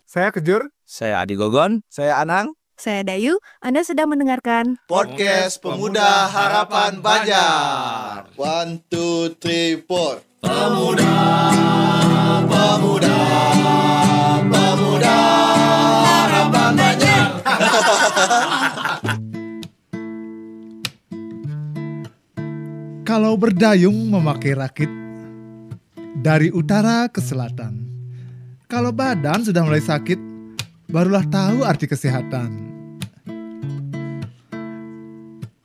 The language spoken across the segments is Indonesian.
Saya Kejur. Saya Adi Gogon. Saya Anang. Saya Dayu. Anda sedang mendengarkan Podcast Pemuda Harapan Banjar. 1, 2, 3, 4. Pemuda, pemuda, pemuda Harapan Banjar. Kalau berdayung memakai rakit dari utara ke selatan. Kalau badan sudah mulai sakit, barulah tahu arti kesehatan.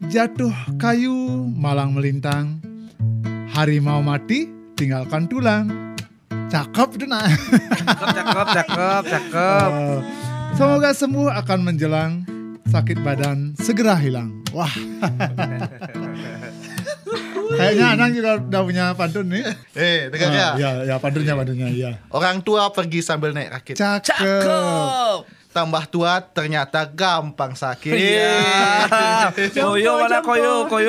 Jatuh kayu, malang melintang. Harimau mati, tinggalkan tulang. Cakep itu nak. Cakep. Semoga sembuh akan menjelang. Sakit badan segera hilang. Wah. Kayaknya Anang juga udah punya pantun nih. Dengar ya. Ya pantunnya ya. Orang tua pergi sambil naik rakit. Cakep. Tambah tua ternyata gampang sakit. Koyo mana koyo. Kok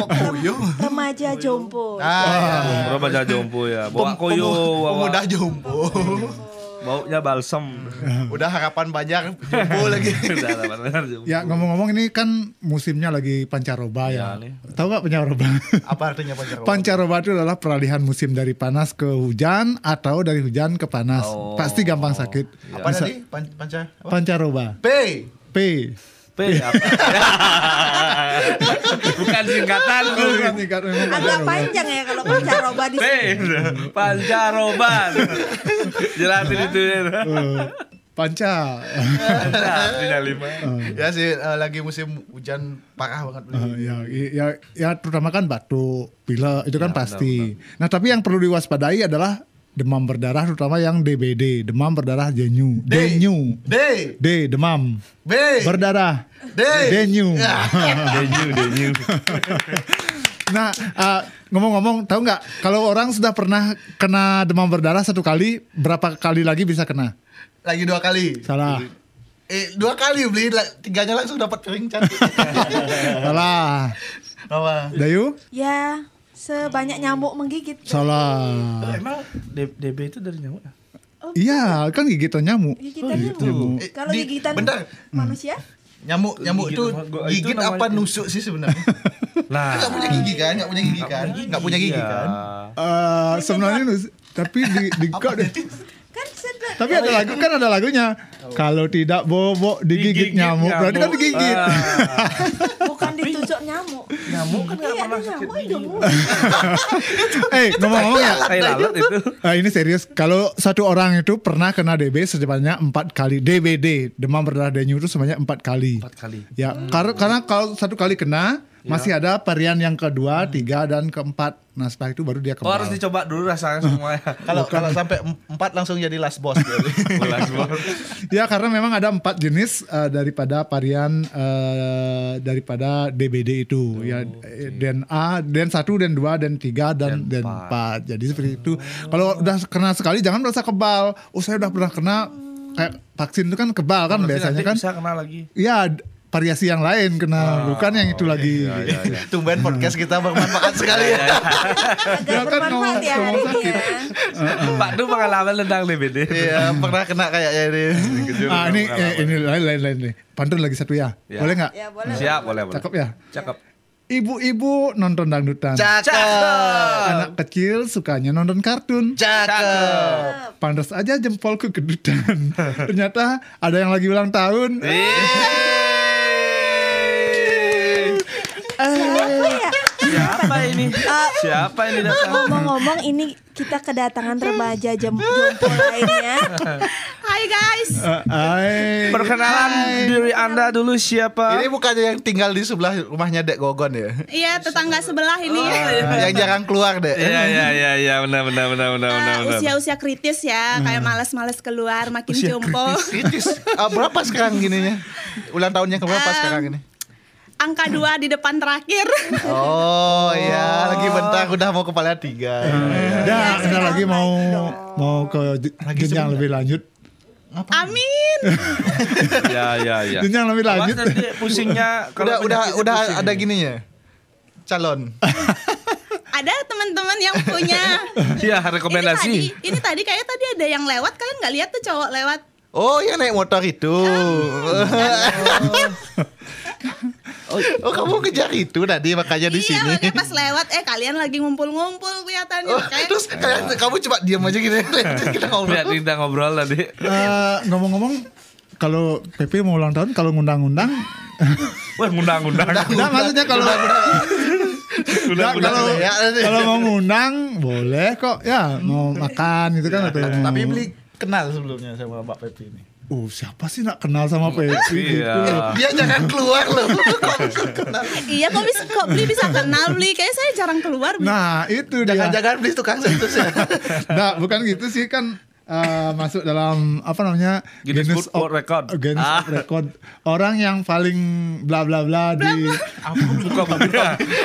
koyo? remaja jompo. Remaja jompo ya. Bawa koyo. Pemuda jompo. Baunya balsam. Udah Harapan Banjar jompo lagi. Ya ngomong-ngomong ini kan musimnya lagi pancaroba ya. Tahu nggak pancaroba? Apa artinya pancaroba? Pancaroba itu adalah peralihan musim dari panas ke hujan atau dari hujan ke panas. Pasti gampang sakit. Apa Bisa- tadi? Apa? Pancaroba. P. P apa? Bukan singkatan. Bukan tingkat memang Agak pancaroba. panjang ya kalau pancaroba di P. Pancaroban. Jelasin itu ya. Panca. Artinya 5. Ya sih lagi musim hujan parah banget. Ya terutama kan batuk, pilek itu kan pasti. Nah tapi yang perlu diwaspadai adalah demam berdarah, terutama yang DBD, demam berdarah denyu. D. Demam B. berdarah. D. Denyu. Denyu. Nah, ngomong-ngomong, tahu nggak kalau orang sudah pernah kena demam berdarah satu kali, berapa kali lagi bisa kena? Lagi 2 kali. Salah. 2 kali beli, 3-nya langsung dapat piring cantik. Salah. Apa? Dayu? Ya, sebanyak nyamuk menggigit. Salah. Emang DB itu dari nyamuk? Iya, kan gigitan nyamuk. Gigitan Gitu. nyamuk. Kalau gigitan bentar. manusia? Nyamuk Gigit itu itu gigit namanya apa itu. nusuk sih sebenarnya? Nah, Nggak punya gigi kan? Nggak punya gigi kan? Sebenarnya tapi di kok deh. Kan sedang. Tapi ada lagunya. Kalau tidak bobok digigit nyamuk, berarti kan digigit. Bukan ditusuk nyamuk. Nyamuk kan nggak Iya, pernah ada sakit nyamuk gigi. hidup. Ngomong-ngomong ya. Tai lalat itu. Ini serius. Kalau satu orang itu pernah kena DB sebanyak 4 kali. DBD, demam berdarah denyu itu sebanyak 4 kali. 4 kali. Ya, karena kalau satu kali kena, masih ada varian yang kedua, 3 dan keempat. Nah, setelah itu baru dia Oh, harus kebal. dicoba dulu rasanya semua ya. Kalau sampai 4 langsung jadi last boss. Ya, karena memang ada 4 jenis daripada varian daripada DBD itu. Ya, Den A, Den 1, Den 2, Den 3 dan Den 4. Jadi seperti itu. Kalau udah kena sekali jangan merasa kebal. Oh, saya udah pernah kena kayak vaksin itu kan kebal kan biasanya kan. Bisa kena lagi. Iya, variasi yang lain kena, bukan yang itu lagi. Tumben podcast kita bermanfaat sekali ya. Agak bermanfaat ya hari ini ya. Pak Du pengalaman tentang DBD. Iya, pernah kena kayaknya ini. Ini lain nih. Pantun lagi satu ya. Ya. Boleh nggak? Ya boleh. Siap, boleh. Cakep ya. Cakep. Ibu-ibu nonton dangdutan. Anak kecil sukanya nonton kartun. Cakep. Pantas aja jempolku kedutan. Ternyata ada yang lagi ulang tahun. Siapa ini? Siapa ini datang? Ngomong-ngomong ini kita kedatangan remaja jompo lainnya. Hai guys. Perkenalan diri Anda dulu siapa? Ini bukannya yang tinggal di sebelah rumahnya Dek Gogon ya? Iya, tetangga sebelah ini. Yang jarang keluar, Dek. Iya, benar. Usia-usia kritis ya, kayak malas-malas keluar, makin jompo. Kritis. Berapa sekarang gininya? Ulang tahunnya keberapa sekarang ini? Angka 2 di depan terakhir. Oh iya, lagi bentar udah mau kepala 3. Anda lagi mau ke jenjang lebih lanjut. Amin. Ya. Jenjang lebih lanjut. Awas nanti pusingnya Udah ada gininya. Calon. ada teman-teman yang punya. Iya, rekomendasi. Ini tadi kayak tadi ada yang lewat, kalian nggak lihat tuh cowok lewat? Oh, yang naik motor itu. Oh, kamu kejar itu tadi makanya di Iya, sini. makanya pas lewat kalian lagi ngumpul-ngumpul kelihatannya. Terus kamu coba diam aja gitu. Kita ngobrol. Lihat kita ngobrol tadi. Ngomong-ngomong, kalau PP mau ulang tahun, kalau ngundang-undang, Wah, ngundang-ngundang. nah, maksudnya kalau kalau mau ngundang boleh kok, ya mau makan gitu kan atau mau. Tapi beli kenal sebelumnya sama Mbak Pepi ini. Siapa sih nak kenal sama Pepi gitu? Dia jangan keluar loh. Kok bisa kenal? Iya, kok Bli bisa kenal Bli? Kayak saya jarang keluar. Bli. Nah itu dia. Jangan-jangan beli tukang sentus ya. Nah bukan gitu sih kan. Masuk dalam apa namanya Guinness World Record. Guinness World Record. Orang yang paling bla bla bla di Buka bumi.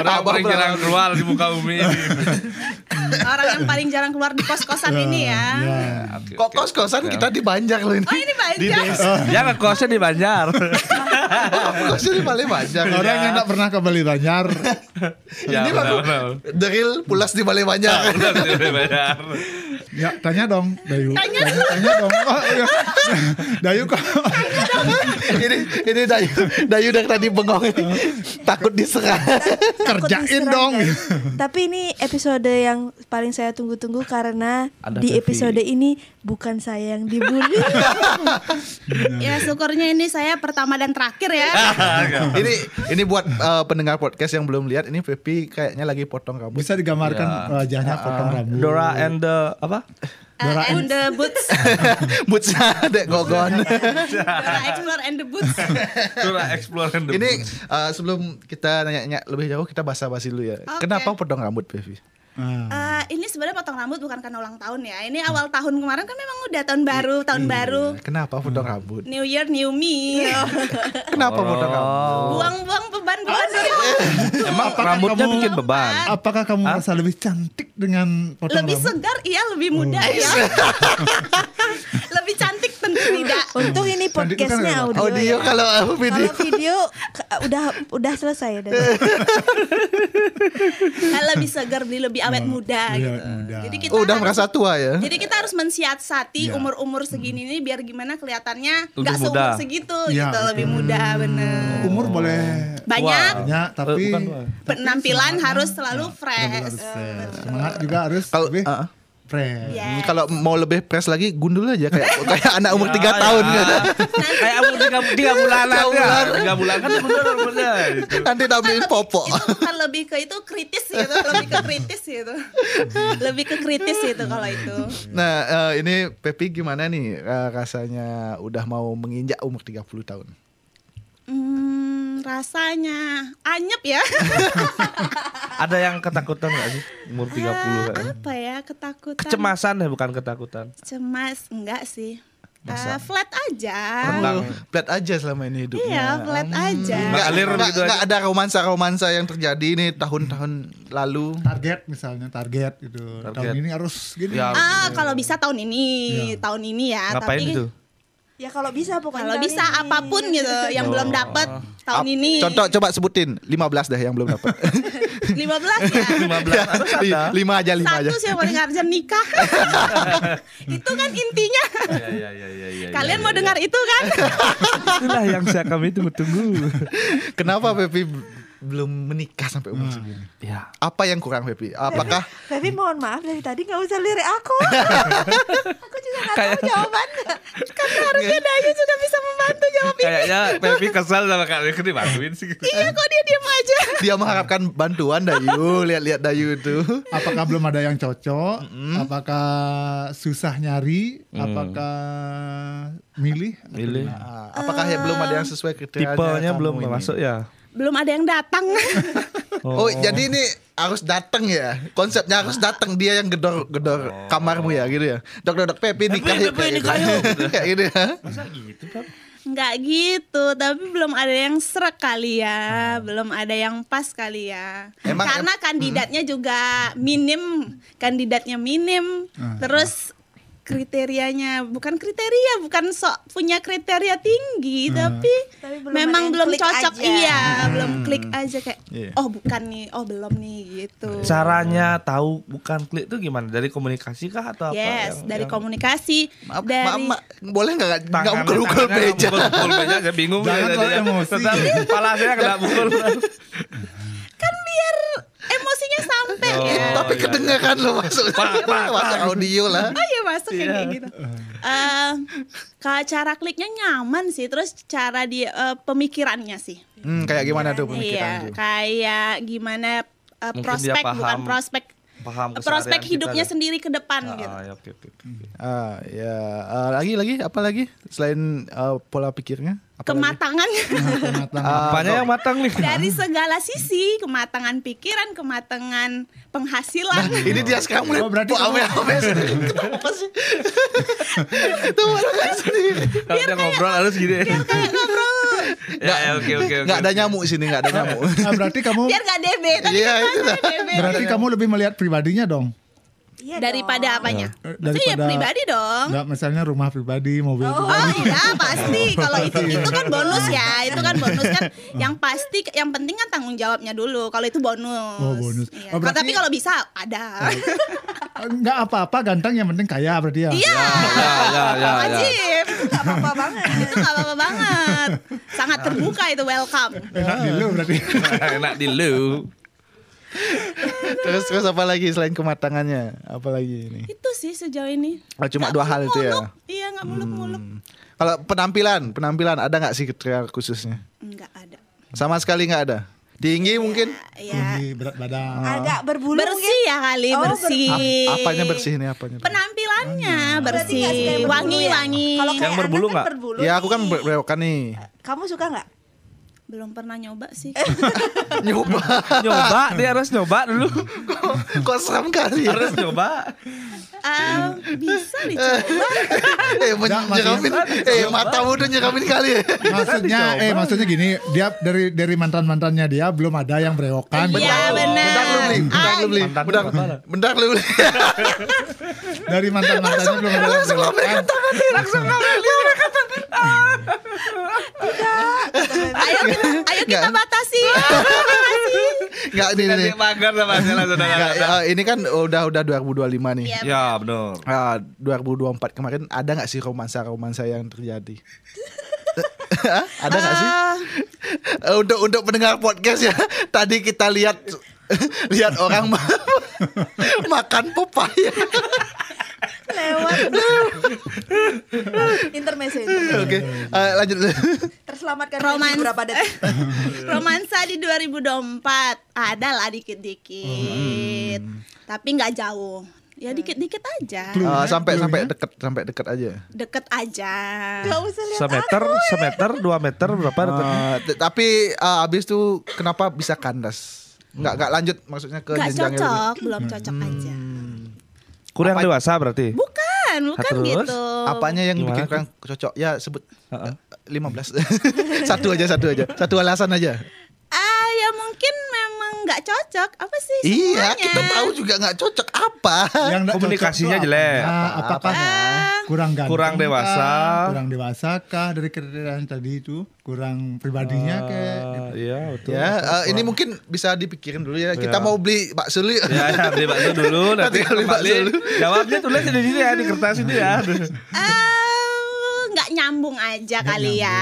Orang paling jarang keluar di muka bumi ini. Orang yang paling jarang keluar di kos-kosan ini ya. Kok kos-kosan kita di Banjar loh ini. Oh, ini Di Banjar. desa. Ya ngekosnya di Banjar. Kosnya di Bali Banjar. orang yang tak pernah ke Bali Banjar. Ya, Ini baru deril pulas di Bali Banjar. Udah di Banjar. Ya tanya dong Dayu. Tanya dong. Oh, iya. Dayu kok. ini Dayu dari tadi bengong ini. Takut diserang. Kerjain dong. Tapi ini episode yang paling saya tunggu-tunggu karena Ada di Pepi. episode ini bukan saya yang dibully. Ya syukurnya ini saya pertama dan terakhir ya. ini buat pendengar podcast yang belum lihat, ini Pepi kayaknya lagi potong rambut. Bisa digambarkan wajahnya potong rambut. Dora and the apa? And the boots. Bootsnya dek gogon. Dora Explore and the boots. Dora Explore and the Ini sebelum kita nanya-nanya lebih jauh, kita basa-basi dulu ya. Oke. Kenapa potong rambut Pepi? Ini sebenarnya potong rambut bukan karena ulang tahun ya. Ini awal tahun kemarin kan memang udah tahun baru. Kenapa potong rambut? New Year, New Me. Kenapa potong rambut? Buang-buang beban-beban dari Emang rambutnya bikin beban. Apakah kamu merasa lebih cantik dengan potong lebih rambut? segar, iya lebih muda ya. Lebih cantik tentu tidak. Untung ini Cantik itu kan podcastnya lewat audio. Audio ya. kalau video. Kalau video udah selesai. Lebih segar, lebih awet muda Iya, gitu. awet muda. Jadi kita Udah harus- merasa tua ya? Jadi kita harus mensiasati Iya. umur-umur segini ini biar gimana kelihatannya Lebih nggak seumur muda. segitu Iya, gitu, lebih muda bener. Umur boleh Banyak banyak tapi Bukan, Wak. penampilan semangatnya harus selalu fresh. semangat juga harus Kalau lebih fresh. Ya. kalau mau lebih fresh lagi gundul aja kayak anak umur 3 Ya, tahun ya. gitu. Kayak umur 3 bulan Tiga bulan. aja. 3 bulan kan bener rambutnya. Nanti tampilin popo. Itu bukan lebih ke itu kritis gitu, lebih ke kritis gitu. Lebih ke kritis gitu kalau itu. Nah, ini Pepi gimana nih rasanya udah mau menginjak umur 30 tahun? Rasanya anyep ya. Ada yang ketakutan gak sih umur 30 kan? Apa ya, ketakutan? Kecemasan ya, bukan ketakutan. Cemas enggak sih. Masa? Flat aja. Tenang. Flat aja selama ini hidupnya. Iya, flat aja. Ngalir gitu aja. Nggak ada romansa-romansa yang terjadi nih tahun-tahun lalu. Target misalnya gitu. Tahun ini harus gini. Ya, Kalau bisa tahun ini ya. ngapain tapi itu? Ya kalau bisa pokoknya. kalau tahun bisa ini. apapun gitu yang belum dapat tahun ini. Contoh coba sebutin 15 deh yang belum dapat. 15 ya. 15 harus ada. 5 aja. Satu sih yang paling urgent nikah. Itu kan intinya. Ya. Kalian mau dengar itu kan? Itulah yang kami tunggu-tunggu. Kenapa Pepi belum menikah sampai umur segini? Ya. Apa yang kurang Pepi? Apakah Tapi mohon maaf dari tadi nggak usah lirik aku. Aku juga nggak tahu jawabannya. Karena harusnya Dayu juga bisa membantu jawab ini. Kayaknya Pepi kesal sama kalian kan dibantuin sih gitu. Iya kok dia diam aja. dia mengharapkan bantuan Dayu? Lihat-lihat Dayu itu. Apakah belum ada yang cocok? Apakah susah nyari? Apakah milih? Apakah ya belum ada yang sesuai kriteria? Tipenya kamu belum ini? masuk ya. Belum ada yang datang. Oh, jadi ini harus datang ya. Konsepnya harus datang, dia yang gedor kamarmu ya gitu ya. Dok Pepi nikah yuk. Kayak gitu ya. Masa gitu, Pak? Nggak gitu, tapi belum ada yang srek kali ya, belum ada yang pas kali ya. Karena kandidatnya juga minim, kandidatnya minim. Terus kriterianya bukan sok punya kriteria tinggi, tapi belum memang ada yang belum klik cocok. aja. Iya, belum klik aja kayak Iya. oh bukan nih, oh belum nih gitu. Caranya tahu bukan klik itu gimana? Dari komunikasi kah atau apa? Yes, dari komunikasi, Maaf, dari boleh nggak Tangannya- mukul meja? Mukul meja, saya bingung. Jangan ya, terlalu jadinya. emosi. Tetap kepala saya kena mukul. kan biar emosinya sampai Oh, ya. Tapi iya, kedengaran loh masuk audio lah. Oh iya masuk yang kayak gitu. Cara kliknya nyaman sih, terus cara pemikirannya sih. Kayak gimana tuh Iya, pemikiran tuh? kayak gimana Mungkin dia prospek paham. bukan prospek Paham prospek keseharian hidupnya kita, sendiri ke depan ya. gitu. Ya, oke. Ya, lagi apa lagi selain pola pikirnya? Apa lagi? Kematangan Apanya yang matang nih? dari segala sisi, kematangan pikiran, kematangan penghasilan. Ini dia sekarang mulai berarti ame-ame sendiri. Kenapa sih? Tuh orang sendiri. Kalau dia ngobrol harus gini. Kayak ngobrol Ya, oke. Nggak ada nyamuk sini, nggak ada nyamuk. Nah, berarti kamu biar gak DB. Tadi Iya, kan itu saya DB. berarti kamu lebih melihat pribadinya dong. Iya Daripada dong. apanya? Daripada- Maksudnya ya pribadi dong. Nggak, misalnya rumah pribadi, mobil Oh pribadi. iya pasti, kalau itu kan bonus ya, itu kan bonus kan. Yang pasti, yang penting kan tanggung jawabnya dulu. Kalau itu bonus. Oh, bonus. Iya. Oh, berarti- Tapi kalau bisa ada. Nggak apa-apa, ganteng yang penting kaya berarti ya. Iya. Ya. Wajib. Gak apa-apa banget. Itu nggak apa-apa banget. Sangat terbuka itu, welcome. Enak dulu berarti. Enak di lu. Terus apa lagi selain kematangannya? Apa lagi ini? Itu sih sejauh ini. Oh, cuma Nggak 2 hal itu ya. muluk-muluk. Iya nggak muluk-muluk. Kalau penampilan ada nggak sih kriteria khususnya? Nggak ada. Sama sekali nggak ada. Tinggi mungkin? Iya. Tinggi, berat badan. Agak berbulu Bersih mungkin. ya kali, Oh, bersih. Apanya bersih nih apanya? Penampilannya Berarti nggak suka bersih, yang berbulu ya? wangi-wangi. Kalau Yang kayak berbulu Anda kan nggak? berbulu Ya aku kan nih. berewokan nih. Kamu suka nggak? Belum pernah nyoba sih. Nyoba. Nyoba, dia harus nyoba dulu. Kok seram kali ya? Harus nyoba. Bisa dicoba. Menyeramin. Matamu udah nyeramin kali ya. Maksudnya gini, dia dari mantan-mantannya dia belum ada yang berewokan. Iya benar. Bentar lu beli. Mantan Bentar, lu mana? bentar lu beli. Dari mantan-mantannya belum ada yang berewokan. Ayo kita batasi. Enggak ini nih. Dia mager sama saya langsung Nggak, ini kan udah 2025 nih. Iya. Ya, benar. 2024 kemarin ada nggak sih romansa yang terjadi? Ada nggak sih? Untuk pendengar podcast ya. Tadi kita lihat orang makan pepaya. Lewat. Intermezzo. Oke, lanjut. Terselamatkan Roman- beberapa detik. Romansa di 2024 ada lah dikit-dikit. Tapi nggak jauh. Ya dikit-dikit aja. Sampai deket aja. Deket aja. Gak usah lihat Semeter, 2 meter berapa? Tapi abis itu kenapa bisa kandas? Nggak lanjut maksudnya ke Nggak jenjang cocok, belum cocok aja. Kurang dewasa berarti. Bukan Terus? gitu. Apanya yang Gimana bikin kurang cocok? Ya sebut 15. Satu aja. Satu alasan aja. Ya mungkin memang nggak cocok. Apa sih Iya, semuanya? kita tahu juga nggak cocok apa. Yang nggak Komunikasinya cocok tuh jelek. Apakah kurang ganteng? Kurang dewasa. kah? Kurang dewasa kah dari kriteria yang tadi itu? Kurang pribadinya kayak gitu. Iya, betul. Ya, ini mungkin bisa dipikirin dulu ya. Kita Ya. mau beli bakso dulu. Ya, beli bakso dulu nanti Beli bakso kembali. dulu. Jawabnya tulis di sini ya, di kertas ini ya. Nggak nyambung aja kali ya.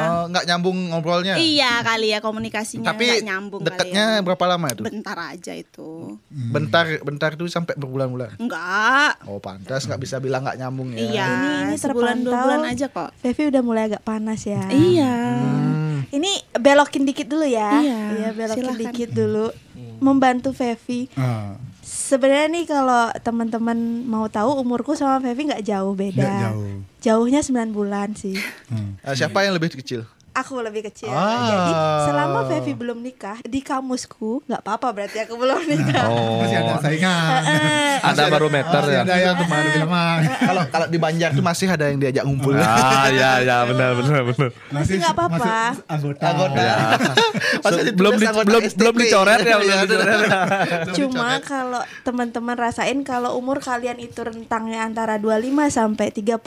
Oh, nggak nyambung ngobrolnya. Iya kali ya komunikasinya Tapi nggak nyambung dekatnya kali ya. berapa lama itu? Bentar aja itu. Bentar itu sampai berbulan-bulan. Enggak. Oh, pantas nggak bisa bilang nggak nyambung ya. Iya. Ini sebulan 2 terpantau. bulan aja kok. Fevi udah mulai agak panas ya. Iya. Ini belokin dikit dulu ya. Iya, belokin silakan. dikit dulu. Membantu Fevi. Ah, Sebenarnya nih kalau teman-teman mau tahu umurku sama Fevi nggak jauh beda. nggak jauh. Jauhnya 9 bulan sih. Hmm. Siapa yang lebih kecil? Aku lebih kecil. Ah. Jadi selama Fevi belum nikah, di kamusku nggak apa-apa berarti aku belum nikah. Masih ada saingan. Ada barometer Masih ya. ada yang teman lebih lemah. Kalau di Banjar tuh masih ada yang diajak ngumpul. Ya benar. Masih nggak apa-apa. masih anggota. Ya. Masih belum ditulis anggota belum STP. dicoret ya, belum Iya, dicoret. Cuma kalau teman-teman rasain kalau umur kalian itu rentangnya antara 25 sampai 30,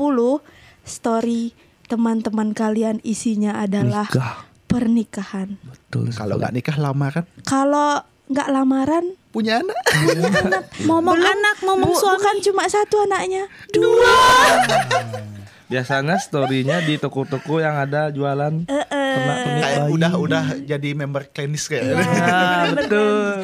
story teman-teman kalian isinya adalah Nikah. pernikahan. Betul. Kalau nggak nikah lama kan? Kalau nggak lamaran, Punya anak. Ngomong anak, ngomong suami. bukan cuma satu anaknya, Biasanya story-nya di toko-toko yang ada jualan pernak-pernik Kayak bayi. udah jadi member klinis kayak. Ya, betul.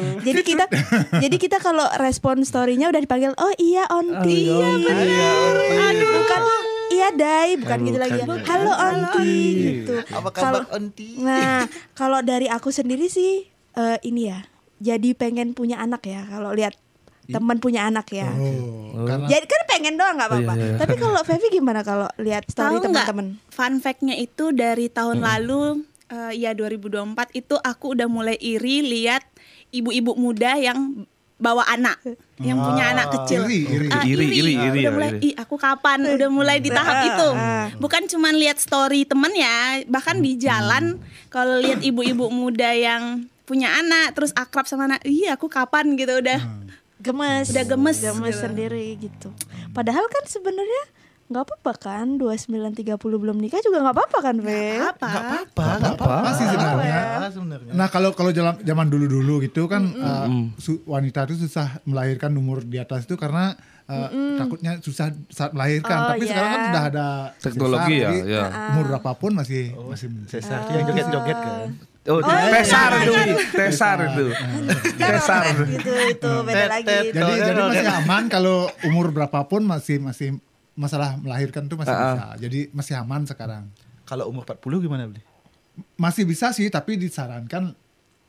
Jadi kita kalau respon story-nya udah dipanggil, oh iya onti, Iya, benar. aduh bukan iya Dai, bukan gitu lagi ya. Bukan. Halo onti gitu. Apa Kalau kabar onti? nah kalau dari aku sendiri sih ini ya, jadi pengen punya anak ya kalau lihat teman punya anak ya. Karena Jadi kan pengen doang nggak apa-apa. Oh, iya. Tapi kalau Fevi gimana kalau lihat story Tahu nggak, teman-teman? fun fact-nya itu dari tahun lalu, ya 2024 itu aku udah mulai iri lihat ibu-ibu muda yang bawa anak, yang punya anak kecil. iri. Udah mulai, iri. aku kapan? Udah mulai di tahap itu. Bukan cuma lihat story temen ya, bahkan di jalan kalau lihat ibu-ibu muda yang punya anak terus akrab sama anak, aku kapan gitu udah. Gemes. Udah gemes gitu. sendiri gitu. Padahal kan sebenarnya nggak apa-apa kan, 29-30 belum nikah juga nggak apa-apa kan, Fe? Nggak apa-apa. Masih sebenarnya. sebenarnya. Nah kalau zaman dulu gitu kan wanita itu susah melahirkan umur di atas itu karena takutnya susah saat melahirkan. Oh, Tapi iya. sekarang kan udah ada Teknologi sesar, ya, jadi ya. umur berapapun masih Sesar itu yang joget-joget kan. Oh, tesar itu, tesar itu. Tesar. Gitu itu beda lagi. jadi masih aman kalau umur berapapun masih masalah melahirkan tuh masih bisa. Jadi masih aman sekarang. Kalau umur 40 gimana beli? Masih bisa sih tapi disarankan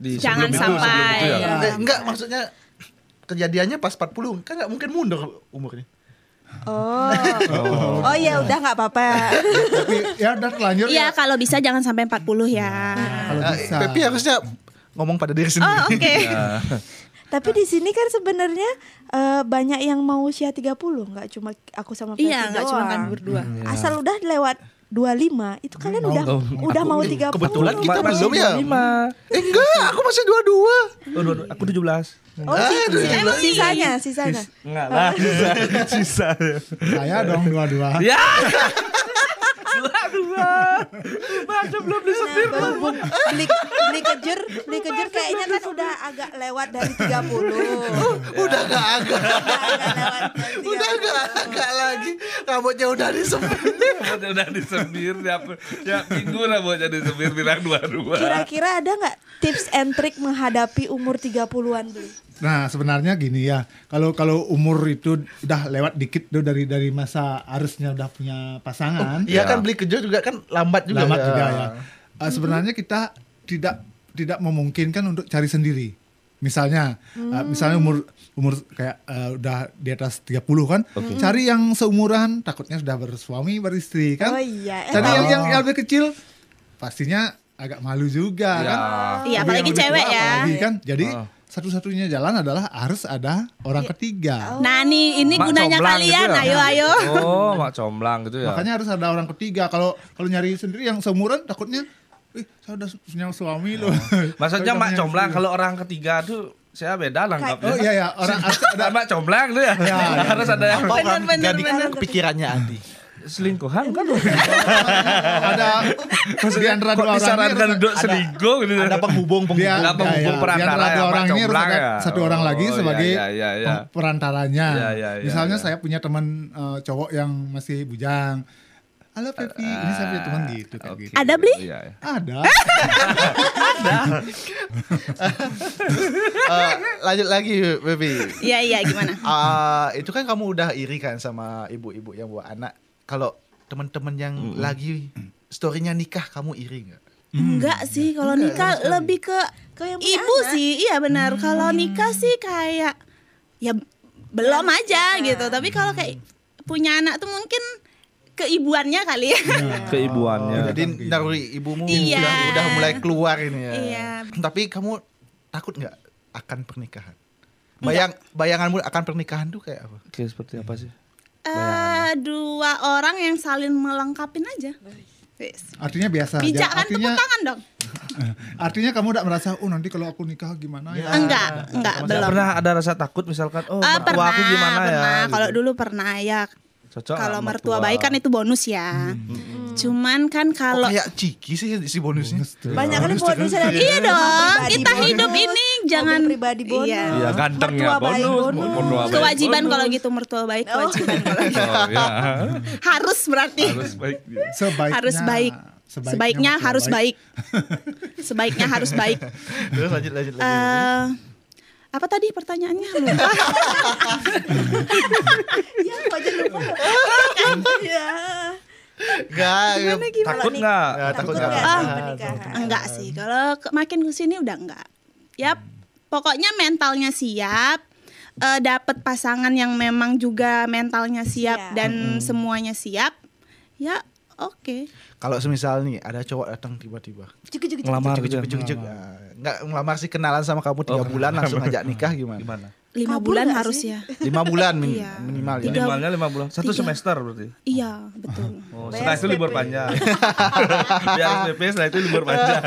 Jangan sampai. Enggak, maksudnya kejadiannya pas 40 kan nggak mungkin mundur umurnya. Oh ya udah nggak apa-apa. tapi ya udah terlanjur Iya, ya kalau bisa jangan sampai 40 ya. kalau bisa. Pepi harusnya ngomong pada diri sendiri. Oh, oke. Tapi di sini kan sebenarnya banyak yang mau usia 30, nggak cuma aku sama Fevi Iya, nggak cuma kan berdua. Asal udah lewat 25 itu kalian udah mau 30. Kebetulan kita Masih belum ya. 25. Enggak, aku masih 22. Aku 17. Oh, sisanya. Enggak lah, sisa. Saya dong dua-dua. Ya. Masa belum disebut. Berhubung beli kejer kayaknya kan udah agak lewat dari 30. Udah gak agak. Lewat dari 30. Udah gak agak lagi. Rambutnya udah disebut. Udah disebir ya minggu rambutnya disebir bilang 22. Kira-kira ada nggak tips and trick menghadapi umur 30-an beli? Nah sebenarnya gini ya, kalau umur itu udah lewat dikit tuh dari masa harusnya udah punya pasangan, Iya kan beli keju juga kan lambat juga. lambat juga ya. Sebenarnya kita tidak memungkinkan untuk cari sendiri. Misalnya umur kayak udah di atas 30 kan, cari yang seumuran, takutnya sudah bersuami beristri kan. Oh iya. Cari yang lebih kecil, pastinya agak malu juga kan. Iya, Tapi apalagi yang lebih cewek tua ya. apalagi kan. Jadi satu-satunya jalan adalah harus ada orang ketiga. Nah, nih ini Mak gunanya comblang kalian. gitu ya? Ayo. Oh, mak comblang gitu ya. Makanya harus ada orang ketiga. Kalau nyari sendiri yang seumuran takutnya, saya udah punya suami loh. Maksudnya Saya mak punya comblang istri. kalau orang ketiga tuh saya beda nangkapnya. Oh iya orang Ada mak comblang tuh ya. Harus ada yang Apa orang Bener, jadi bener. kepikirannya Andi? selingkuhan kan. ada di antara dua orang ini disarankan harus duduk selingkuh gitu. Ada penghubung dia, Ada penghubung di perantara antara ya, dua orang Pak ini harus Comblang ada ya. satu orang lagi Oh, sebagai ya. perantaranya. Ya. Misalnya saya punya teman cowok yang masih bujang. Halo Pepi, ini saya punya teman gitu kayak Oke. gitu. Ada, Bli? Iya. Ada. Lanjut lagi Baby. Iya gimana? Itu kan kamu udah iri kan sama ibu-ibu yang bawa anak. Kalau teman-teman yang lagi story-nya nikah, kamu iri nggak? Enggak sih, kalau nikah lebih ke yang punya ibu anak. sih. Iya benar. Kalau nikah sih kayak ya belum aja gitu. Tapi kalau kayak punya anak tuh mungkin keibuannya kali ya. Keibuannya. Jadi naluri ibumu Iya. udah mulai keluar ini ya. Iya. Tapi kamu takut nggak akan pernikahan? Bayanganmu akan pernikahan tuh kayak apa? Oke, seperti apa sih? Dua orang yang saling melengkapin aja. Wis. Artinya biasa. Bijak aja. kan, tepuk tangan dong. Artinya kamu udah merasa, nanti kalau aku nikah gimana ya? Enggak, Maksudnya belum. pernah ada rasa takut misalkan, mertua Pernah, aku gimana ya? pernah. gitu. Kalau dulu pernah ya. Cocok Kalau nggak mertua baik kan itu bonus ya. Cuman kan kalau Kayak Ciki sih si bonusnya. Banyak kan bonusnya dari iya dong, pribadi kita bonus, hidup ini jangan mobil pribadi bonus. Iya. Iya, gantengnya Mertua baik bonus, bonus. mertua baik Kewajiban bonus. kalau gitu mertua baik kewajiban kalau gitu. Oh iya. Harus berarti. Harus baik. Harus baik. Sebaiknya mertua harus baik. Sebaiknya harus baik. Terus lanjut. Apa tadi pertanyaannya? Lupa. Iya, aja lupa. Iya. Enggak. Takut nggak? Ya, takut nggak? pernikahan. Enggak sih. Kalau makin kesini udah enggak. Ya, pokoknya mentalnya siap. Dapat pasangan yang memang juga mentalnya siap Siap. dan semuanya siap. Ya, oke. Kalau semisal nih ada cowok datang tiba-tiba. Cuk. Ngelamar gitu. Cuk. Nggak ngelamar sih, kenalan sama kamu 3 bulan langsung ajak nikah gimana? Gimana? 5 Kabur bulan nggak harus sih? ya. 5 bulan Iya. minimal ya. Minimalnya 5 bulan. 1 semester berarti. Iya, betul. Oh, Bayar setelah itu libur SPP. panjang. Biar SPP, setelah itu libur panjang.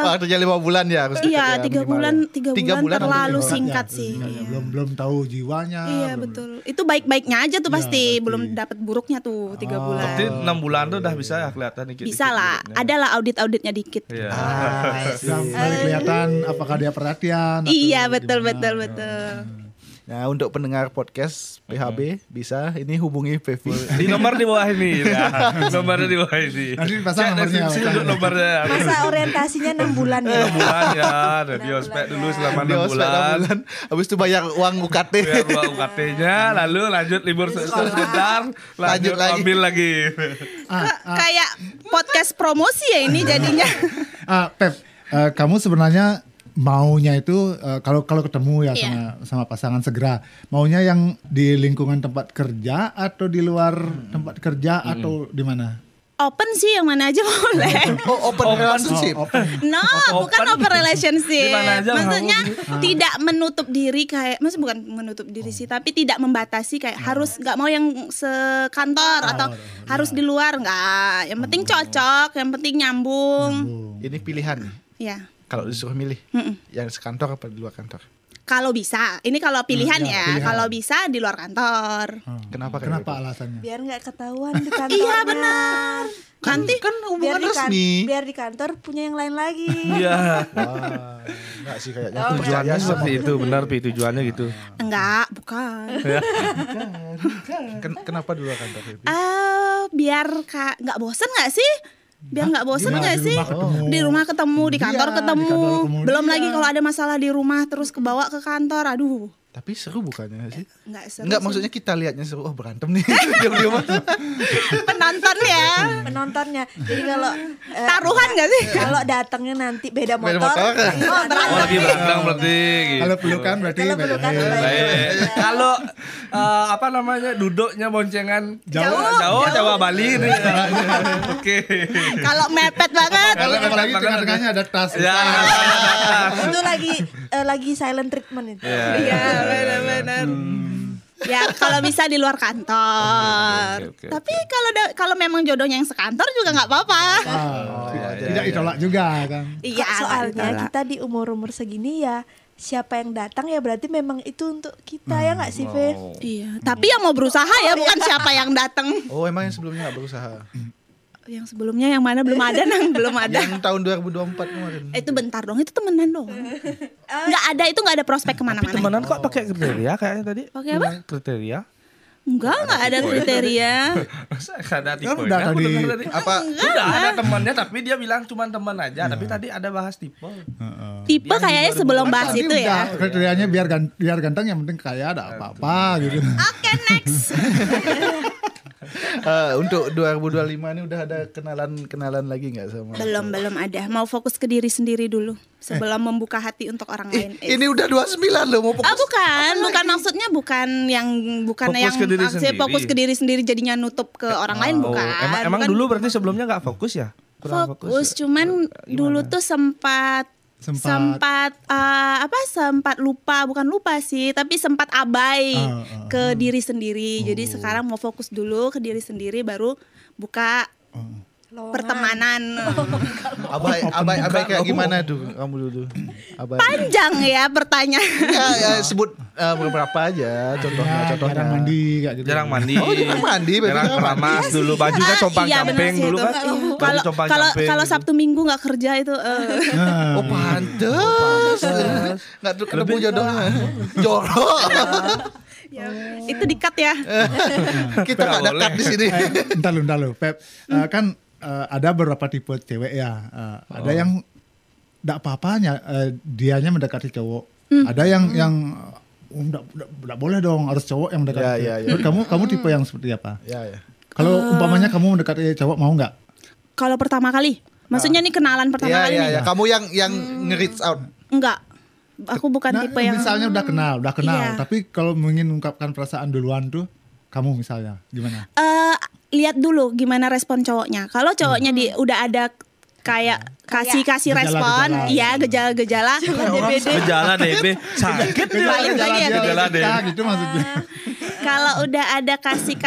Waktunya 5 bulan ya harus. Iya, ya, 3 minimal bulan, ya. 3 Tiga bulan terlalu hampir. singkat sih. Ya, belum tahu jiwanya. Iya, belum- betul. Itu baik-baiknya aja tuh pasti, berarti. belum dapat buruknya tuh 3 bulan. Berarti 6 bulan tuh udah bisa ya kelihatan dikit. Bisa lah, adalah audit-auditnya dikit. Iya. Yang mulai kelihatan apakah dia perhatian. atau Iya, betul, gimana. betul, betul. Nah, untuk pendengar podcast PHB bisa ini hubungi Pevi. Di nomor di bawah ini. Ya. Nomornya di bawah ini. Nanti dipasang Cek nomornya, deskripsi pasang. untuk nomornya. Masa orientasinya 6 bulan ya. 6 bulan ya. Di ospek dulu selama 6 bulan. Habis itu bayar uang UKT. Biar uang UKT-nya, lalu lanjut libur sebentar, lanjut lagi. ambil lagi. Kayak podcast promosi ya ini jadinya. Pep, kamu sebenarnya maunya itu kalau ketemu ya Iya. sama pasangan segera, maunya yang di lingkungan tempat kerja atau di luar tempat kerja atau di mana? Open sih yang mana aja boleh. Oh, open relationship. No, bukan open relationship. Dimana aja Maksudnya mau. tidak menutup diri kayak, maksudnya bukan menutup diri sih, tapi tidak membatasi kayak harus nggak mau yang sekantor atau harus di luar nggak. Yang penting cocok, yang penting nyambung. Ini pilihan nih. Ya, Kalau disuruh milih, Mm-mm. yang sekantor apa di luar kantor? kalau bisa. Ini kalau pilihan ya. pilihan. Kalau bisa di luar kantor. Kenapa kayak Kenapa gitu? alasannya? Biar nggak ketahuan di kantornya. Iya benar. Nanti Kan Biar hubungan di, resmi. biar di kantor punya yang lain lagi. Iya. Wah, enggak sih kayaknya. Oh, Tujuannya Percaya seperti itu, benar Pi, tujuannya gitu. enggak, bukan. Kenapa di luar kantor? Pevi? Biar nggak bosen nggak sih? Biar nggak bosen Di nggak sih? rumah ketemu. Di rumah ketemu, di kantor Iya, ketemu. di kantor ketemu. Belum Iya. lagi kalau ada masalah di rumah terus kebawa ke kantor. Aduh, Tapi seru bukannya sih? nggak seru. Enggak, sih. maksudnya kita lihatnya seru. Oh, berantem nih. Diam-diam. penonton ya. Penontonnya. Jadi kalau Taruhan nggak sih? kalau datangnya nanti beda Beda motor. motor. Oh, Oh, lagi berantem berarti. Gitu. Kalau pelukan berarti Kalau pelukan baik. baik. Baik. Kalau apa namanya duduknya boncengan Jauh. Jawa Bali nih. Oke. Kalau mepet banget. Kalau Kalau apalagi makan tengah-tengahnya ada tas. Ya. Itu lagi silent treatment itu. Iya, benar-benar. Ya kalau bisa di luar kantor. Oke. Tapi kalau memang jodohnya yang sekantor juga nggak apa-apa. Tidak ditolak juga kan. Iya, Soalnya nggak kita di umur-umur segini ya siapa yang datang ya berarti memang itu untuk kita ya nggak sih, Fe? Iya, tapi yang mau berusaha ya, bukan siapa yang datang. Oh, emang yang sebelumnya nggak berusaha? Yang sebelumnya yang mana belum ada, belum ada. Yang tahun 2024 kemarin. Itu bentar dong, itu temenan dong. Nggak ada, itu nggak ada prospek Tapi kemana-mana. temenan kok pakai kriteria kayaknya tadi? Pakai apa? Kriteria. Nggak ada kriteria. Masa ada tipe? Udah tadi. Apa? Udah ada temannya tapi dia bilang cuma teman aja. Tapi tadi ada bahas tipe. Tipe kayaknya sebelum bahas Tadi itu ya. udah, kriterianya biar ganteng, yang penting kaya ada apa-apa gitu. Oke, next. Untuk 2025 ini udah ada kenalan lagi nggak sama? Belum ada. Mau fokus ke diri sendiri dulu sebelum membuka hati untuk orang lain. Ini udah 29 loh, mau fokus. Bukan maksudnya bukan Fokus yang ke diri maksudnya sendiri. fokus ke diri sendiri jadinya nutup ke orang lain, bukan. Emang Bukan dulu berarti sebelumnya nggak fokus ya? Kurang fokus, ya? cuman Gimana? dulu tuh sempat bukan lupa sih, tapi sempat abai ke diri sendiri. Jadi sekarang mau fokus dulu ke diri sendiri, baru buka pertemanan. Abai kayak gimana tuh kamu dulu? Abai. Panjang ya pertanyaan. Ya, sebut beberapa aja contohnya. Jarang mandi kayak gitu. Jarang mandi. Oh, jarang mandi, Jarang berarti keramas dulu, bajunya compang-camping sih dulu itu. kan. Baju compang-camping Kalau gitu. Sabtu Minggu nggak kerja itu Oh, pantes. Enggak tuh ketemu jodohnya. Jorok. itu dikat ya. Kita enggak ada cut di sini. Entar lu, Pep. Kan ada beberapa tipe cewek ya. Ada yang enggak apa-apanya dianya mendekati cowok. Ada yang enggak boleh dong, harus cowok yang mendekati. Ya. Menurut kamu tipe yang seperti apa? Ya. Kalau umpamanya kamu mendekati cowok, mau nggak? Kalau pertama kali, maksudnya nih kenalan pertama kali nih. Ya. Kamu yang nge-reach out. Enggak. Aku bukan tipe yang misalnya udah kenal, Iya. tapi kalau ingin mengungkapkan perasaan duluan tuh, kamu misalnya gimana? lihat dulu gimana respon cowoknya. Kalau cowoknya udah ada kayak kasih respon, Gejala-gejala. iya gejala-gejala. Gejala DB sakit Balik lagi ya, gejala dia DB. gitu maksudnya. Kalau udah ada kasih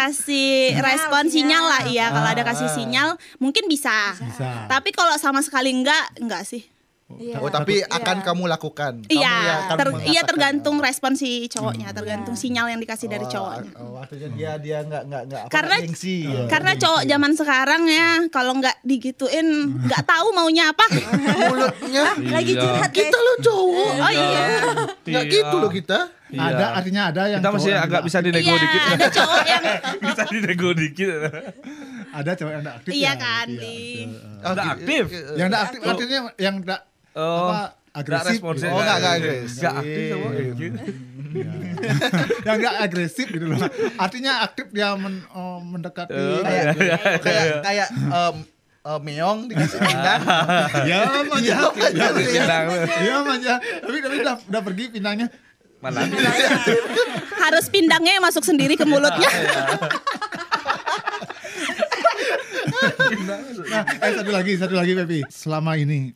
respon sinyal lah, iya. Kalau ada kasih sinyal mungkin bisa. Tapi kalau sama sekali enggak sih. Oh, tapi akan kamu lakukan. Kamu Iya, ya akan mengatakan. tergantung respon si cowoknya, tergantung sinyal yang dikasih dari cowoknya. Artinya dia nggak Karena gengsi. karena cowok zaman sekarang ya kalau nggak digituin nggak tahu maunya apa. mulutnya Lagi curhat kita lo cowok. Oh iya. Nggak gitu loh kita. Artinya ada yang Kita masih cowok yang agak bisa dinego Iya, dikit. ada cowok yang Bisa dinego dikit. ada cowok yang enggak aktif. iya ya? kan Iya, di Udah aktif. Yang enggak aktif artinya yang enggak agresif. responsif. Oh, nggak agresif. Nggak aktif sama Yang enggak agresif gitu loh. Artinya aktif dia mendekati. Kayak meong dikasih pindang. Ya manja. Pindang. Ya manja. Tapi udah pergi pindangnya. Mana? harus pindangnya yang masuk sendiri ke mulutnya. Nah, satu lagi Pepi. Selama ini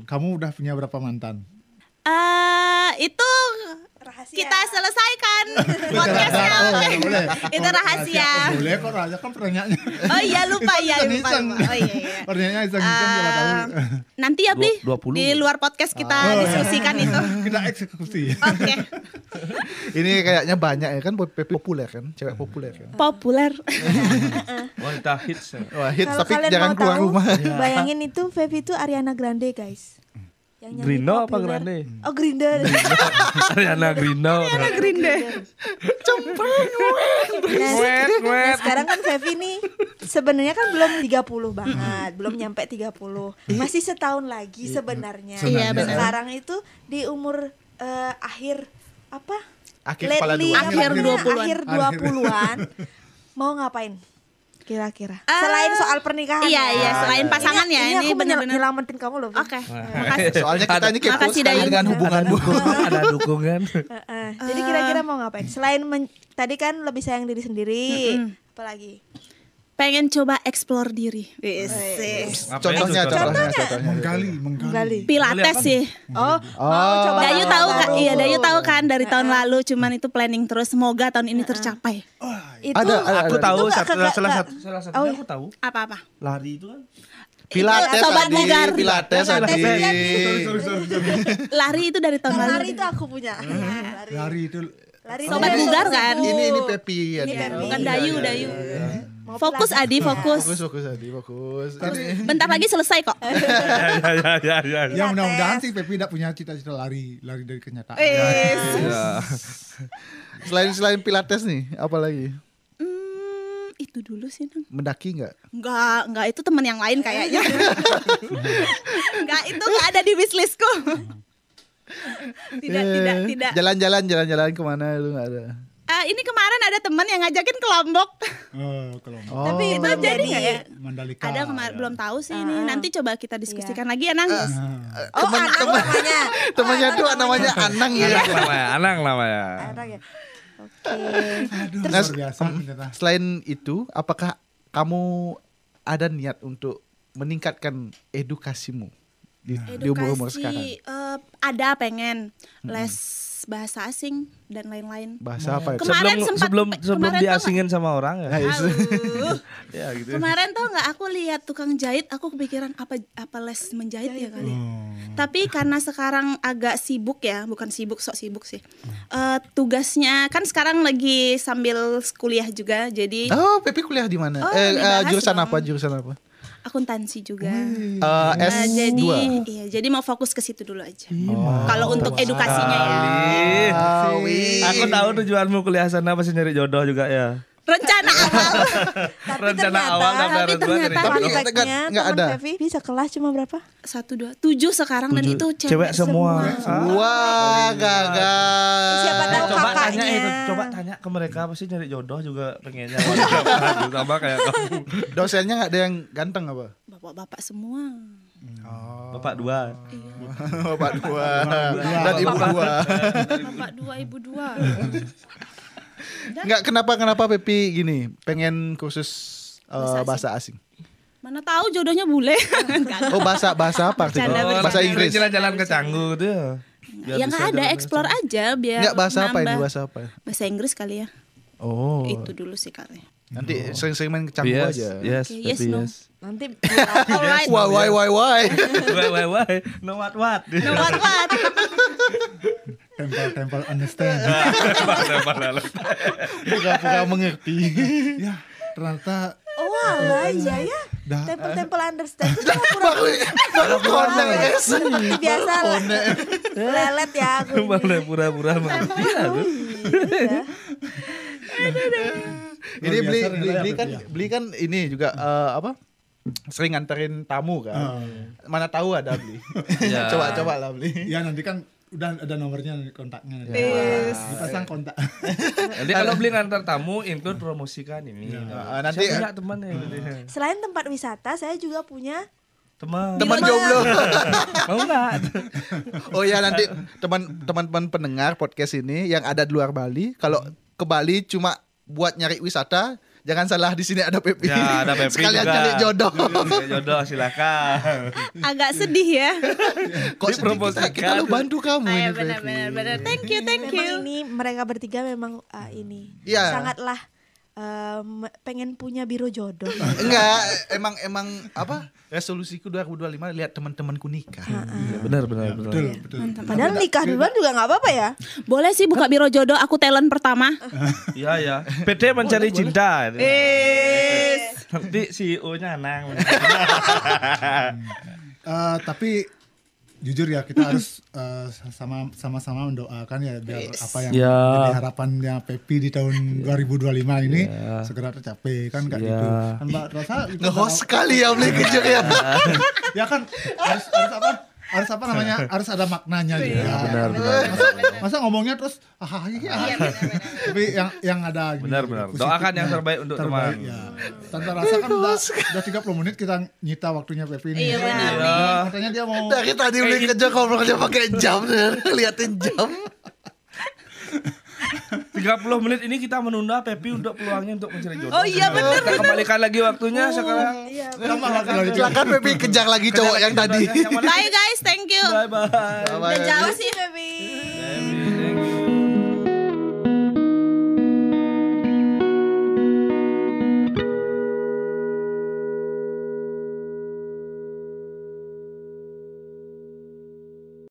kamu udah punya berapa mantan? Itu Rahasia. kita selesaikan podcastnya. boleh. Itu rahasia. Boleh kok rahasia kan pertanyaannya. Oh iya lupa ya lupa. Iseng. Oh iya. Pertanyaannya iseng-iseng siapa tahu. Nanti ya Bli 20. di luar podcast kita diskusikan itu. Kita eksekusi. Oke. Ini kayaknya banyak ya kan populer kan, cewek populer kan. Populer. Wanita hits. Wah, hits Kalau tapi kalian jangan mau keluar tahu, rumah. bayangin itu Fevi itu Ariana Grande guys. Yang nyanyi Grino apa populer. Grande? Oh Grinde. Ariana Grino. Grinde. Nah, sekarang kan Fevi nih sebenarnya kan belum 30 banget, belum nyampe 30. Masih setahun lagi sebenarnya. Iya, benar. Sekarang itu di umur akhir apa? Akhir kepala Lately, dua. Akhir 20-an. Akhir 20-an. Mau ngapain? Kira-kira. Selain soal pernikahan. Iya, ya. iya, selain pasangan ya, ini aku benar-benar. nyelamatin kamu loh. Vi. Oke. Makasih. Soalnya kita ini kepo Makasih, sekali Dayu. dengan hubunganmu. Ada dukungan. Jadi kira-kira mau ngapain? Selain tadi kan lebih sayang diri sendiri, apalagi? Pengen coba explore diri. Contohnya. Menggali. Pilates sih. Oh, mau coba Dayu hal tahu baru. kan? Iya, Dayu tahu kan dari tahun lalu, cuman itu planning terus. Semoga tahun ini tercapai. Itu Aku tahu itu nggak- salah nggak- satu aku tahu. Apa-apa? Lari itu kan. Pilates Sobat tadi, bugar. Pilates tadi. Lari itu dari tahun lalu. lari itu aku punya. Lari itu Lari Sobat itu bugar aku. kan? Ini Pepi ya. Ini Pepi. Bukan Dayu. Mau Fokus pulang. Adi, fokus. Fokus tadi, fokus. Bentar lagi selesai kok. ya mudah-mudahan sih Pepi tidak punya cita-cita lari dari kenyataan. Selain Pilates nih, apa lagi? Itu dulu sih, Nang. Mendaki nggak? Enggak, itu teman yang lain kayaknya. Enggak, itu enggak ada di wishlistku. Tidak. Jalan-jalan kemana lu nggak ada? Ini kemarin ada teman yang ngajakin ke Lombok. Kelompok. Tapi Itu belum jadi nggak ya? Mandalika. Ada kemarin belum tahu sih ini. Nanti coba kita diskusikan lagi ya, Nang. Teman-teman temannya tuh namanya Anang ya. Anang namanya. Ada ya. Oke. Aduh, Nah, luar biasa ternyata. Selain itu, apakah kamu ada niat untuk meningkatkan edukasimu di umur-umur sekarang? Ada pengen les bahasa asing dan lain-lain. Bahasa apa itu? Kemarin sempat sebelum kemarin diasingin sama orang ya. Aduh. Ya gitu. Kemarin tau nggak aku lihat tukang jahit, aku kepikiran apa les menjahit ya kali. Tapi karena sekarang agak sibuk ya, bukan sok sibuk sih. Tugasnya kan sekarang lagi sambil kuliah juga, jadi Oh, Pepi kuliah di mana? dibahas Jurusan dong. apa? Jurusan apa? akuntansi juga. S2. Jadi mau fokus ke situ dulu aja. Kalau untuk edukasinya ya. Aku tahu tujuanmu kuliah sana pasti nyari jodoh juga ya. Rencana awal. Rencana awal daftar tapi S2 nyari ternyata jodoh. Prakteknya nggak teman ada. Pevi bisa kelas cuma berapa? 1, 2, 7 sekarang dan itu Cewek semua. Wah, gagal. Siapa tahu Coba tanya kakaknya. itu, coba tanya ke mereka pasti nyari jodoh juga pengennya sama kayak kamu. Dosennya nggak ada yang ganteng apa? bapak-bapak semua. Bapak dua. Bapak dua dan ibu dua. Bapak 2, ibu 2. Nggak, kenapa Pepi gini pengen kursus bahasa asing? Mana tahu jodohnya bule. Enggak. Oh, bahasa apa? Bercanda, artinya? Bahasa Inggris. Jalan-jalan ke Canggu tuh. Ya nggak ada, explore aja biar Nggak, bahasa apa ini? nambah. Bahasa apa? Bahasa Inggris kali ya. Oh. Itu dulu sih kali. Nanti sering-sering main ke Canggu Yes, aja. yes, Oke, tapi yes, no. yes. Nanti Alright. Why? Why? No what? No what? Tempel understand. Pura-pura mengerti. Ya, ternyata oh alah iya ya. Dah. Tempel understand. Itu cuma Baru konek. biasa lah. Lelet ya aku. Boleh pura-pura mengerti. Ini Luar biasa, beli kan ini juga apa? Sering nganterin tamu kan. Mana tahu ada beli. Ya. Coba lah beli. ya nanti kan udah ada nomornya, kontaknya. Dipasang kontak. Nanti kalau beli ngantar tamu include promosikan ini. Nanti Saya punya teman ya. Selain tempat wisata, saya juga punya Teman jomblo. Mau nggak? Oh ya, nanti teman-teman pendengar podcast ini yang ada di luar Bali, kalau ke Bali cuma buat nyari wisata, jangan salah, di sini ada Pepi. Ya, ada Pepi Sekalian juga. cari jodoh. Cari jodoh silakan. Agak sedih ya. Kok sedih, kita lo bantu kamu ini, Iya Pepi. benar. Thank you. memang ini mereka bertiga memang ini Iya. sangatlah pengen punya biro jodoh. Enggak, emang apa? Resolusiku 2025 lihat teman-temanku nikah. Benar. Betul. Padahal nikah duluan juga nggak apa-apa ya. Boleh sih buka biro jodoh, aku talent pertama. Iya ya. PT mencari cinta. Nanti CEO-nya Anang. Tapi jujur ya, kita harus sama-sama mendoakan ya biar apa yang Ya. jadi harapannya Pepi di tahun 2025 ini segera tercapai kan kayak Ya. gitu. Kan Mbak Rosa itu Nge-host sekali ya beli kejar ya. ya kan harus apa namanya, harus ada maknanya juga. benar. Masa ngomongnya terus tapi yang ada gitu, Benar. positif, Doakan yang terbaik untuk teman. ya. Tanpa rasa kan udah 30 menit kita nyita waktunya Pepi ini. Iya, benar Ya, nih. katanya dia mau Dari tadi beli kejar ngobrolnya pakai jam, liatin jam. 30 menit ini kita menunda Pepi untuk peluangnya untuk mencari jodoh. Oh iya, benar. Kita kembalikan lagi waktunya sekarang. tambah lagi. Silakan Pepi kejar lagi cowok yang tadi. Yang mana? Bye guys, thank you. Bye. Udah jauh sih, baby. Thank you.